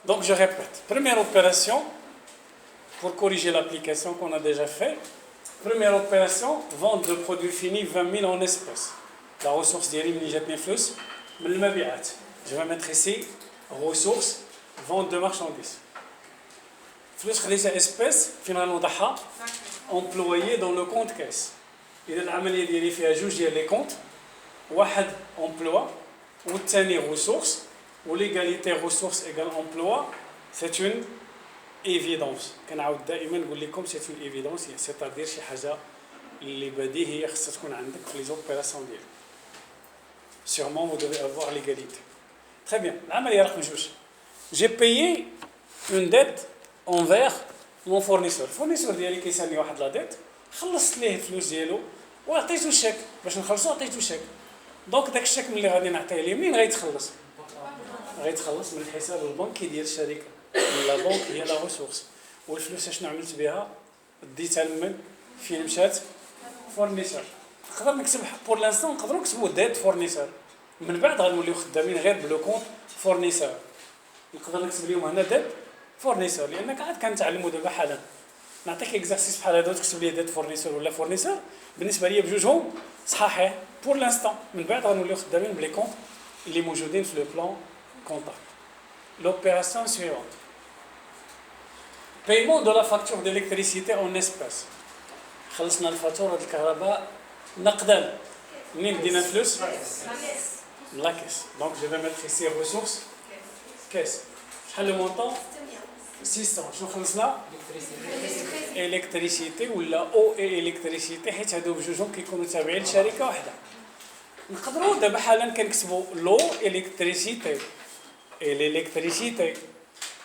Donc je répète. Première opération, pour corriger l'application qu'on a déjà fait. Première opération, vente de produits finis 20 000 en espèces. La ressource ديالي منين جاتني فلوس من المبيعات. Je vais mettre ici ressources, vente de marchandises. فلوس خديتها espèces فين غنوضعها employé dans le compte caisse. إذا العملية ديالي فيها جوج ديال لي كونت، واحد emploi والثاني ressources و l'égalité ressources égale emploi. C'est une évidence. كنعاود دائما نقول لكم c'est une évidence، c'est-à-dire شي حاجة اللي بديهية خصها تكون عندك في لي زوبيراسيون ديالك. Sûrement vous devez avoir l'égalité. Très bien. العملية رقم جوج. J'ai payé une dette envers mon fournisseur. الفورنيسور ديالي كيسالني واحد لا ديت، خلصت ليه الفلوس ديالو وعطيتو الشيك باش نخلصو، عطيتو شيك. دونك داك الشيك ملي غادي نعطيه ليه منين غيتخلص؟ غيتخلص من الحساب البنكي ديال الشركة. لا بنك هي لا ريسورس، والفلوس اشنو عملت بها؟ ديتها لمن؟ فين مشات؟ فورنيسور. نقدر نكتب بور لانستون نقدروا نكتبوا ديت فورنيسور، من بعد غنوليو خدامين غير بلو كونت فورنيسور. نقدر نكتب لهم هنا ديت فورنيسور لانك عاد كنتعلموا دابا حالا. نعطيك اكزرسيس بحال هذا وتكتب لي ديت فورنيسور ولا فورنيسور، بالنسبه لي بجوجهم صحاحين بور لانستون. من بعد غنوليو خدامين بلي كونت اللي موجودين في لو بلان كونتاكت. L'opération suivante. Paiement de la facture d'électricité en espèces. خلصنا الفاتورة الكهرباء نقدا. منين دينا الفلوس؟ لا كيس. دونك جو في ميتر ici ressources كيس. شحال لو مونطون؟ 600. شنو خلصنا؟ الكتريسيتي ولا او اي الكتريسيتي، حيت هادو بجوجهم كيكونوا تابعين لشركة واحدة. نقدروا دابا حالا كنكتبوا لو الكتريسيتي الالكتريسيتي،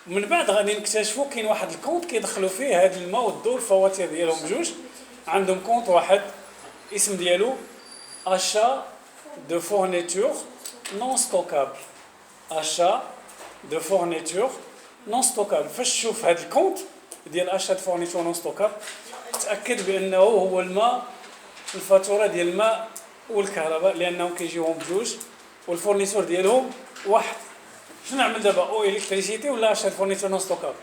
من بعد غادي نكتشفوا كاين واحد الكونت كيدخلوا فيه هاد الماء والضوء الفواتير ديالهم بجوج، عندهم كونت واحد اسم ديالو achat de fourniture non stockable. achat de fourniture non stockable. فاش تشوف هاد الكونت ديال achat de fourniture non stockable تاكد بانه هو الماء، الفاتوره ديال الماء والكهرباء، لانهم كيجيوهم بجوج والفورنيسور ديالهم واحد. شنو نعمل دابا؟ او الكتريسيتي ولا اشهر فورنيتور نون ستوكاب؟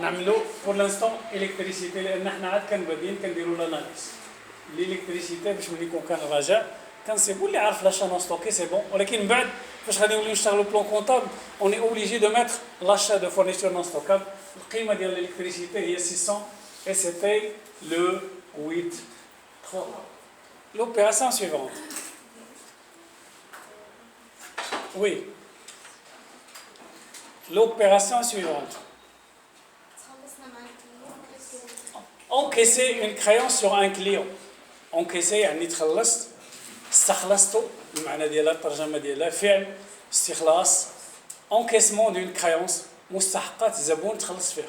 نعملو بور لانستون الكتريسيتي، لان حنا عاد كنبادين كنديروا لاناليز الكتريسيتي باش ملي يكون كان راجع كنصيبوا اللي عارف لاشا نون ستوكي سي بون. ولكن من بعد فاش غادي نوليو نشتغلوا بلون كونطابل اوني اوبليجي دو ميتر لاشا دو فورنيتور نون ستوكاب. القيمه ديال الالكتريسيتي هي 600 et c'était le 8. L'opération suivante. Oui. L'opération suivante. Encaisser une créance sur un client. Encaisser يعني تخلصت، استخلصتو، المعنى ديالها الترجمة ديالها فعل استخلاص. Encaissement d'une créance، مستحقات زبون تخلص فيها.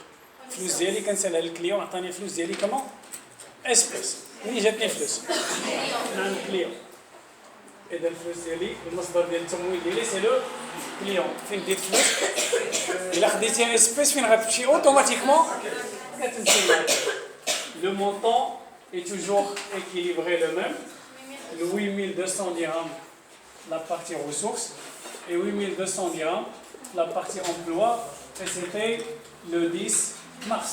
الفلوس ديالي كنسالها للكليون، عطاني الفلوس ديالي كمان اسبيس. منين جاتني الفلوس؟ من عند الكليون. إذا الفلوس ديالي المصدر ديال التمويل ديالي سي لو كليون. فين ديت الفلوس؟ إلا خديتيها اسبيس فين غتمشي اوتوماتيكمون؟ كتمشي معاك. Le montant est toujours équilibré le même. Le 8200 dirhams la partie ressources et 8200 dirhams la partie emploi. Et c'était le 10 mars.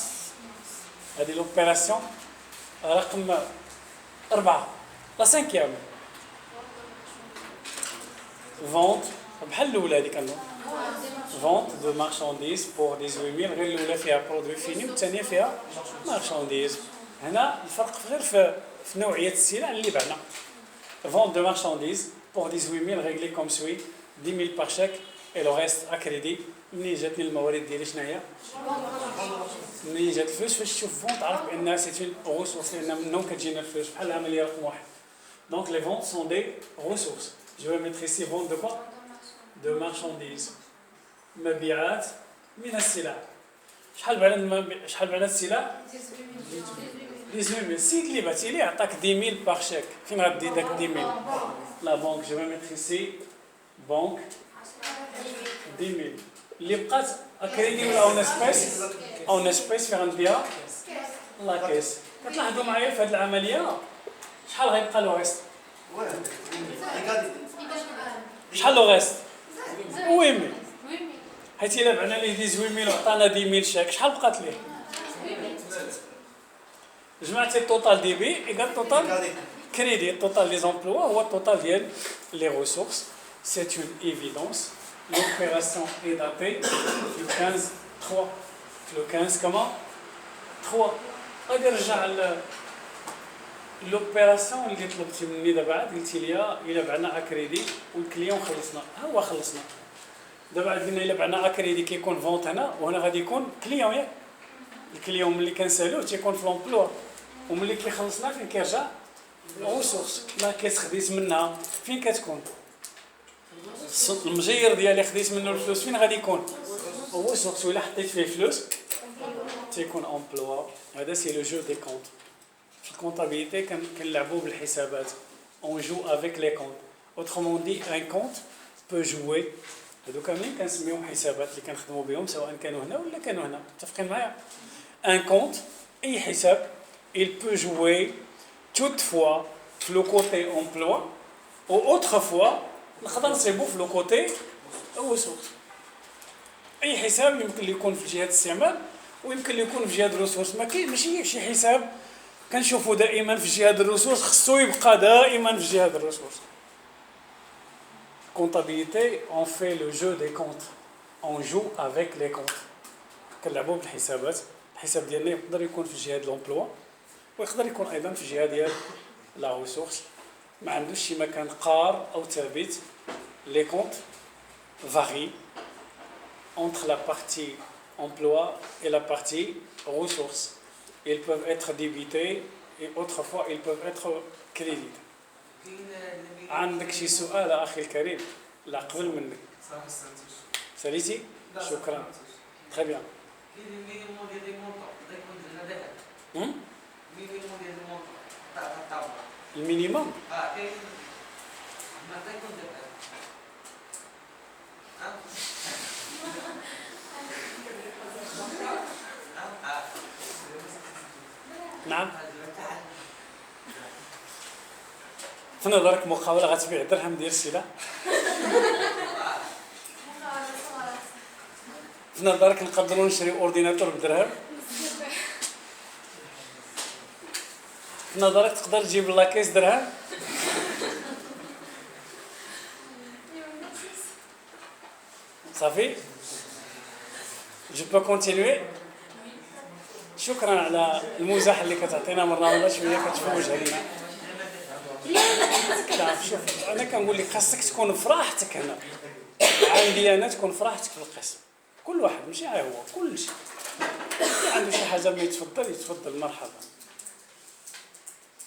هذه l'opération رقم 4. La 5e. Vente بحال الاولى هذيك كنظن. Vente de marchandises pour 18000. غير الاولى فيها برودوي فيني والثانيه فيها مارشانديز. هنا الفرق غير في نوعيه السلع اللي بعنا. Vente de marchandises pour 18000 réglé comme suit 10000 par chèque et le reste à crédit. منين جاتني الموارد ديالي شنو هي؟ منين جات الفلوس؟ فاش تشوف فونت عرف بانها سي اون ريسورس، لان منهم كتجينا الفلوس بحال العمليه رقم 1. Donc les ventes sont des ressources. Je vais mettre ici vente de quoi? De marchandises. مبيعات من السلع. شحال بعنا السلع؟ 18000. السيد اللي بعتي ليه عطاك 10000 باغ شيك، فين غادي داك 10000؟ لا بنك. جو vais mettre ici بنك 10000. اللي بقات اكريدي ولا اون اسبيس؟ اون اسبيس فين غنديها؟ لا كيس. كتلاحظوا معايا في هذه العمليه شحال غيبقى لو ريست؟ شحال لو ريست؟ 8000. حيت الا بعنا ليه 18000 وعطانا 10000 شاك شحال بقات ليه؟ جمعتي التوتال دي بي ايكال توتال كريدي. التوتال لي زومبلوا هو التوتال ديال لي ريسورس. سي اون ايفيدونس. لوبيراسيون اي داتي لو 15 3 لو 15 كما 3. غادي نرجع لوبيراسيون اللي طلبتي مني دابا عاد قلتي لي الا بعنا اكريدي والكليون خلصنا. ها هو خلصنا دابا عاد قلنا الا بعنا اكريدي كيكون فونت هنا وهنا غادي يكون كليون. ياك الكليون ملي كنسالوه تيكون في لومبلوا وملي كيخلصنا فين كيرجع ريسورس. لا كيس خديت منها فين كتكون المجير ديالي خديت منه الفلوس فين غادي يكون هو ريسورس. ولا حطيت فيه فلوس تيكون امبلوا. هذا سي لو جو دي كونت. في الكونطابيليتي كنلعبوا بالحسابات. اون جو افيك لي كونت. اوترومون دي ان كونت بو جوي. هادو كاملين كنسميوهم حسابات اللي كنخدموا بهم سواء كانوا هنا ولا كانوا هنا. متفقين معايا؟ ان كونت اي حساب il peut jouer toutefois في لو كوتي امبلوا او اوترفوا نقدر نصيبو في لو كوتي ريسورس. اي حساب يمكن لي يكون في جهه الاستعمال ويمكن لي يكون في جهه الريسورس. ماشي شي حساب كنشوفو دائما في جهه الريسورس خصو يبقى دائما في جهه الريسورس. comptabilité on fait le jeu des comptes. on joue avec les comptes. كنلعبوا بالحسابات. الحساب ديالنا يقدر يكون في جهه لومبلوا ويقدر يكون ايضا في الجهه ديال لا ريسورس. ما عندوش شي مكان قار او ثابت. لي كونت varient entre la partie emploi et la partie ressources. Ils peuvent être débités et autrefois ils peuvent être crédités. عندك شي سؤال اخي الكريم؟ لا قبل منك. ساليتي؟ شكرا. très bien. المينيموم نعم. في نظرك مقاولة غتبيع درهم ديال السلع؟ في نظرك نقدروا نشري اورديناتور بدرهم؟ في نظرك تقدر تجيب لاكيس درهم؟ صافي؟ جو بو كونتينيوي؟ شكرا على المزاح اللي كتعطينا مرة شويه كتفوج علينا. شوف انا كنقول لك خاصك تكون في راحتك هنا. عندي انا تكون في راحتك في القسم. كل واحد ماشي هو كل شيء عنده شي حاجه ما يتفضل مرحبا.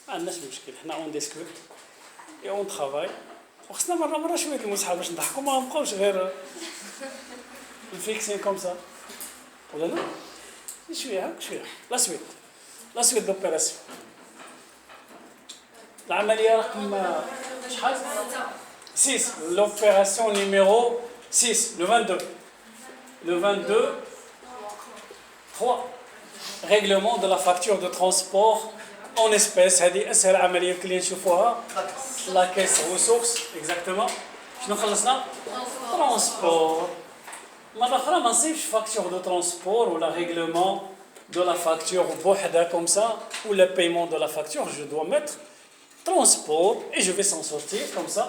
ما عندناش مشكل. حنا اون ديسكوت اي اون طرافاي وخصنا مره شويه المزحه باش نضحكوا ما نبقاوش غير الفيكسين كوم سا ولا لا. شويه هاك شويه. لا سويت دوبيراسيون. العمليه رقم شحال؟ 6. لوبيراسيون نيميرو 6 لو 22. Le 22, 3. Règlement de la facture de transport en espèces. هذه أسهل عملية يمكن نشوفوها. La caisse ressources, exactement. شنو خلصنا؟ Transport. مرة أخرى ما نصيبش facture de transport ولا règlement de la facture بوحدها comme ça ou le paiement de la facture. Je dois mettre transport et je vais s'en sortir comme ça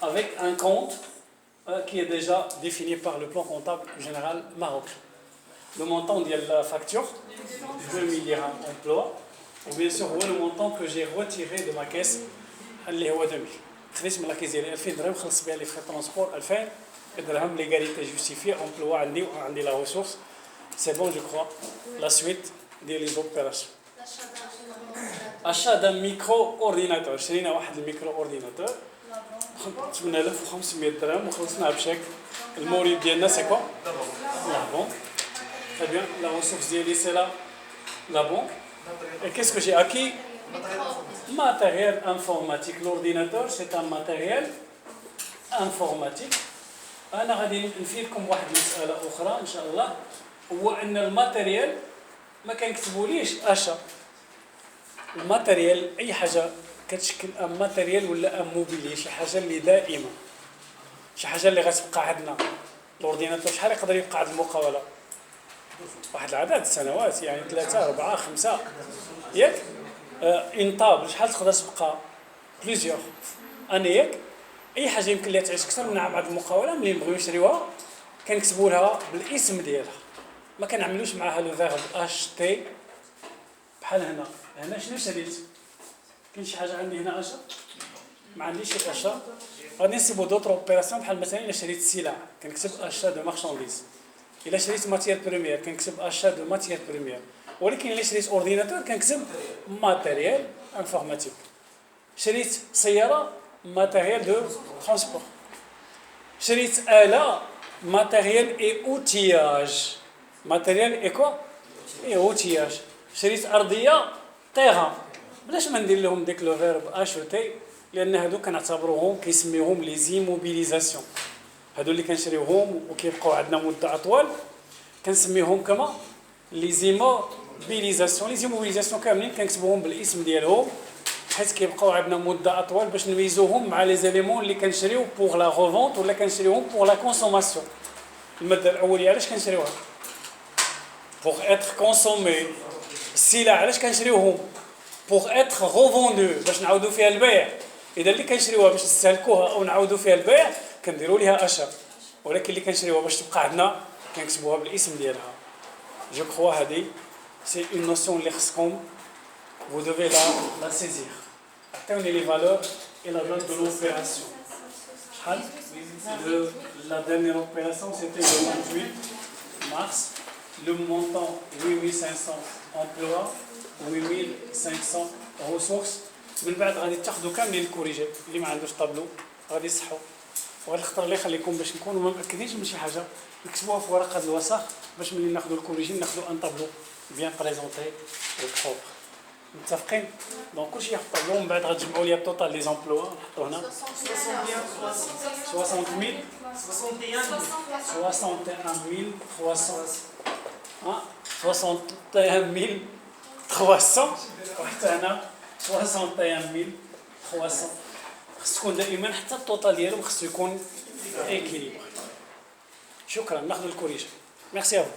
avec un compte qui est déjà défini par le plan comptable général marocain. Le montant de la facture, 2000 dirhams emploi, ou bien sûr le montant que j'ai retiré de ma caisse, اللي هو 2000. خديت من لاكيز ديالي 2000 درهم خلصت بها لي فري ترونسبور 2000 درهم ليغاليتي جوستيفي امبلوا عندي وعندي لا ريسورس. سي بون جو كروا. لا سويت ديال لي زوبيراسيون. achat d'un micro ordinateur. شرينا واحد الميكرو اورديناتور 8500 درهم وخلصناها بشيك. المورد ديالنا سي كوا؟ لا بونك. Très bien. La ressource ديالي سي la banque. Et qu'est-ce que j'ai acquis? Matériel informatique. L'ordinateur c'est un matériel informatique. أنا غادي نفيدكم واحد المسألة أخرى إن شاء الله، هو أن الماتيريال ما كنكتبوليش أشا. الماتيريال أي حاجة كتشكل أم ماتيريال ولا أم موبيلي، شي حاجة اللي دائمة، شي حاجة اللي غتبقى عندنا الاورديناتور شحال يقدر يبقى عند المقاوله؟ واحد العدد السنوات، يعني 3 4 5 ياك. اون طابل شحال تقدر تبقى؟ بليزيور اني ياك. اي حاجه يمكن لها تعيش اكثر من بعض المقاوله ملي نبغيو نشريوها كنكتبوا لها بالاسم ديالها، ما كنعملوش معاها لو فيرب اش تي. بحال هنا شنو شريت؟ كاين شي حاجه عندي هنا اشا؟ ما عنديش شي اشا. غادي نسيبو دوطر اوبيراسيون بحال مثلا الا شريت السلع كنكتب اشا دو مارشانديز، الا شريت ماتيير بريمير كنكتب اشا دو ماتيير بريمير، ولكن الا شريت اورديناتور كنكتب ماتيريال انفورماتيك. شريت سياره ماتيريال دو ترونسبور. شريت آلة ماتيريال اي اوتياج. ماتيريال اي كوا؟ اي اوتياج. شريت ارضيه تيغان. بلاش ما ندير لهم ديك لو فيرب اشوتي، لان هادو كنعتبروهم كيسميوهم لي زيموبيليزاسيون. هادو اللي كنشريوهم وكيبقاو عندنا مده اطول كنسميوهم كما لي زيموبيليزاسيون. لي زيموبيليزاسيون كاملين كنكتبوهم بالاسم ديالهم حيت كيبقاو عندنا مده اطول باش نميزوهم مع لي زيليمون اللي كنشريو بوغ لا غوفونت ولا كنشريوهم بوغ لا كونسوماسيون. الماده الاوليه علاش كنشريوها؟ بوغ اتر كونسومي. السلع علاش كنشريوهم؟ بوغ اتر غوفوندو، باش نعاودو فيها البيع. اذا اللي كنشريوها باش نستهلكوها او نعاودو فيها البيع كنديروا ليها اشا، ولكن اللي كنشريوها باش تبقى عندنا كنكتبوها بالاسم ديالها. جو كخوا هذه سي اون نوسيون اللي خصكم vous devez la saisir. عطيوني لي فالور et la date de l'opération. La dernière opération c'était le 28 mars. Le montant 8500 emplois, 8500 ressources. من بعد غادي تاخذوا كاملين الكوريجات اللي ما عندوش طابلو غادي يصحوا، وهذا الخطر اللي يخليكم باش نكونوا ما متاكدينش من شي حاجه نكتبوها في ورقه الوسخ باش ملي ناخذوا الكوريجين ناخذوا ان طابلو بيان بريزونتي وبروبر. متفقين؟ دونك كلشي ياخذ طابلو ومن بعد غتجمعوا لي التوتال لي زومبلوا نحطوا هنا 61300 وحتى هنا 61300. خص تكون دائما حتى التوتال ديالهم خصو يكون ايكيليبر. شكرا، ناخذ الكوريج. ميرسي افو.